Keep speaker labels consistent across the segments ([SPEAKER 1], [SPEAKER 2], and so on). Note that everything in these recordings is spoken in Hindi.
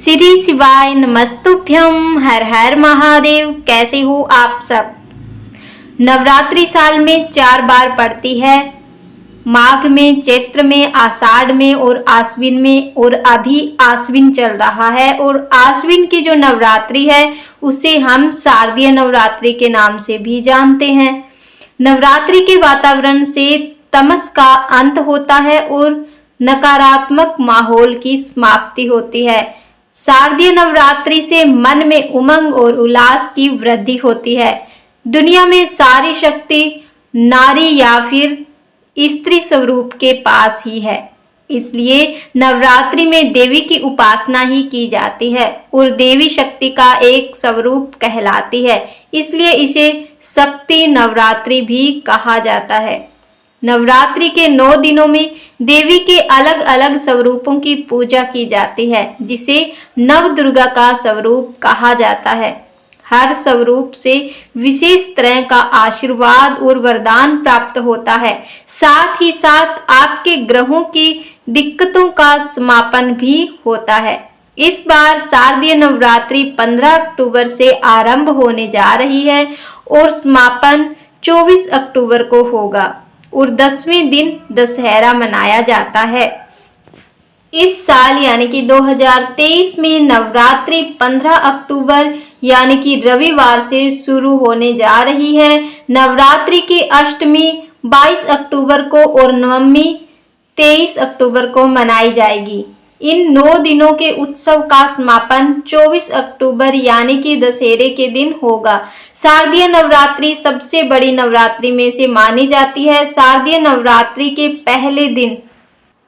[SPEAKER 1] श्री शिवाय नमस्तुभ्यं। हर हर महादेव। कैसे हो आप सब। नवरात्रि साल में 4 बार पड़ती है, माघ में, चैत्र में, आषाढ़ में और आश्विन में। और अभी आश्विन चल रहा है और आश्विन की जो नवरात्रि है उसे हम शारदीय नवरात्रि के नाम से भी जानते हैं। नवरात्रि के वातावरण से तमस का अंत होता है और नकारात्मक माहौल की समाप्ति होती है। शारदीय नवरात्रि से मन में उमंग और उल्लास की वृद्धि होती है। दुनिया में सारी शक्ति नारी या फिर स्त्री स्वरूप के पास ही है, इसलिए नवरात्रि में देवी की उपासना ही की जाती है और देवी शक्ति का एक स्वरूप कहलाती है, इसलिए इसे शक्ति नवरात्रि भी कहा जाता है। नवरात्रि के 9 दिनों में देवी के अलग अलग स्वरूपों की पूजा की जाती है, जिसे नव दुर्गा का स्वरूप कहा जाता है। हर स्वरूप से विशेष तरह का आशीर्वाद और वरदान प्राप्त होता है। साथ ही साथ आपके ग्रहों की दिक्कतों का समापन भी होता है। इस बार शारदीय नवरात्रि 15 अक्टूबर से आरंभ होने जा रही है और समापन 24 अक्टूबर को होगा और 10वें दिन दशहरा मनाया जाता है। इस साल यानी कि 2023 में नवरात्रि 15 अक्टूबर यानी कि रविवार से शुरू होने जा रही है। नवरात्रि की अष्टमी 22 अक्टूबर को और नवमी 23 अक्टूबर को मनाई जाएगी। इन 9 दिनों के उत्सव का समापन 24 अक्टूबर यानी कि दशहरे के दिन होगा। शारदीय नवरात्रि सबसे बड़ी नवरात्रि में से मानी जाती है। शारदीय नवरात्रि के पहले दिन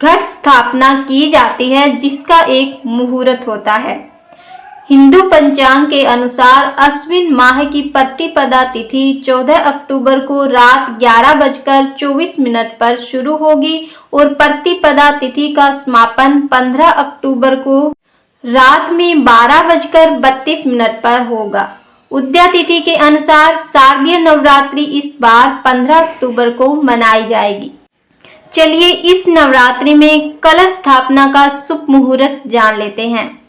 [SPEAKER 1] घट स्थापना की जाती है, जिसका एक मुहूर्त होता है। हिंदू पंचांग के अनुसार अश्विन माह की प्रतिपदा तिथि 14 अक्टूबर को रात 11:24 पर शुरू होगी और प्रतिपदा तिथि का समापन 15 अक्टूबर को रात में 12:32 पर होगा। उदया तिथि के अनुसार शारदीय नवरात्रि इस बार 15 अक्टूबर को मनाई जाएगी। चलिए इस नवरात्रि में कलश स्थापना का शुभ मुहूर्त जान लेते हैं।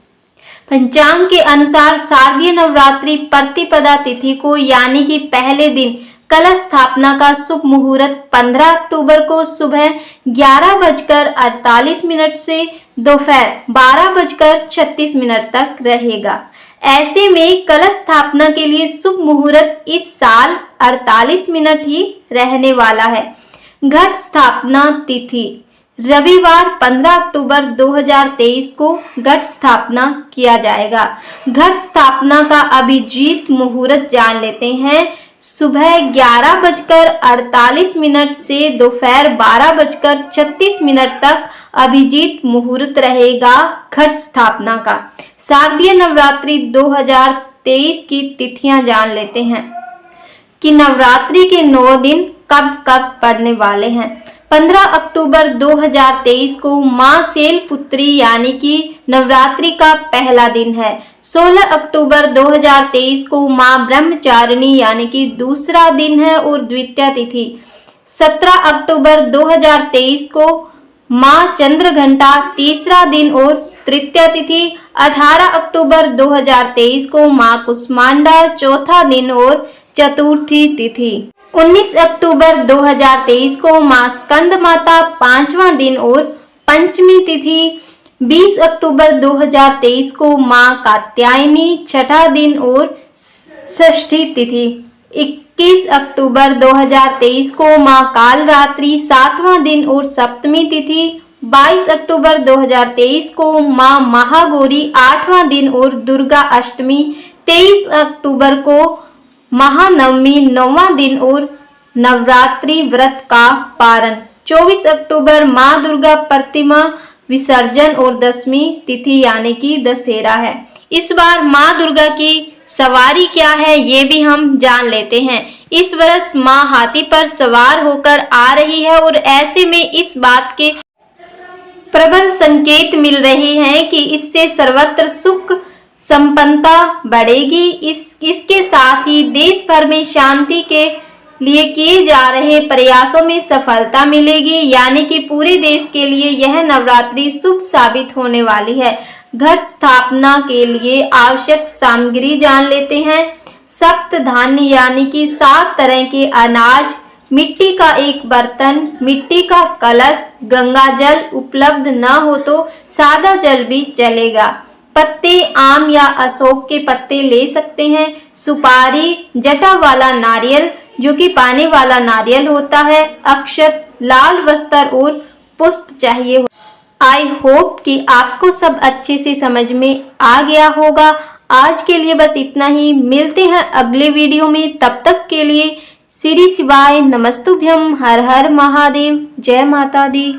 [SPEAKER 1] पंचांग के अनुसार शारदीय नवरात्रि प्रतिपदा तिथि को यानी कि पहले दिन कलश स्थापना का शुभ मुहूर्त 15 अक्टूबर को सुबह 11:48 से दोपहर 12:36 तक रहेगा। ऐसे में कलश स्थापना के लिए शुभ मुहूर्त इस साल 48 मिनट ही रहने वाला है। घट स्थापना तिथि रविवार 15 अक्टूबर 2023 को घट स्थापना किया जाएगा। घट स्थापना का अभिजीत मुहूर्त जान लेते हैं। सुबह 11:48 से दोपहर 12:36 तक अभिजीत मुहूर्त रहेगा घट स्थापना का। शारदीय नवरात्रि 2023 की तिथियां जान लेते हैं कि नवरात्रि के 9 दिन कब कब पड़ने वाले हैं। 15 अक्टूबर 2023 को मां शैलपुत्री यानी कि नवरात्रि का पहला दिन है। 16 अक्टूबर 2023 को मां ब्रह्मचारिणी यानी कि दूसरा दिन है और द्वितीय तिथि। 17 अक्टूबर 2023 को मां चंद्रघंटा तीसरा दिन और तृतीय तिथि। 18 अक्टूबर 2023 को मां कुष्मांडा चौथा दिन और चतुर्थी तिथि। 19 अक्टूबर 2023 को मां स्कंद माता 5वां दिन और पंचमी तिथि। 20 अक्टूबर 2023 को मां कात्यायनी 6ठा दिन और षष्ठी तिथि। 21 अक्टूबर 2023 को मां कालरात्रि 7वां दिन और सप्तमी तिथि। 22 अक्टूबर 2023 को मां महागौरी 8वां दिन और दुर्गा अष्टमी। 23 अक्टूबर को महानवमी 9वां दिन और नवरात्रि व्रत का पारण। 24 अक्टूबर मां दुर्गा प्रतिमा विसर्जन और 10वीं तिथि यानी कि दशहरा है। इस बार मां दुर्गा की सवारी क्या है ये भी हम जान लेते हैं। इस वर्ष मां हाथी पर सवार होकर आ रही है और ऐसे में इस बात के प्रबल संकेत मिल रहे हैं कि इससे सर्वत्र सुख संपन्नता बढ़ेगी। इसके साथ ही देश भर में शांति के लिए किए जा रहे प्रयासों में सफलता मिलेगी, यानी कि पूरे देश के लिए यह नवरात्रि शुभ साबित होने वाली है। घर स्थापना के लिए आवश्यक सामग्री जान लेते हैं। सप्त धान्य यानी कि 7 तरह के अनाज, मिट्टी का एक बर्तन, मिट्टी का कलश, गंगा जल उपलब्ध न हो तो सादा जल भी चलेगा। पत्ते आम या अशोक के पत्ते ले सकते हैं। सुपारी, जटा वाला नारियल जो कि पानी वाला नारियल होता है, अक्षत, लाल वस्त्र और पुष्प चाहिए। आई होप कि आपको सब अच्छे से समझ में आ गया होगा। आज के लिए बस इतना ही, मिलते हैं अगले वीडियो में। तब तक के लिए श्री शिवाय नमस्तुभ्यम, हर हर महादेव, जय माता दी।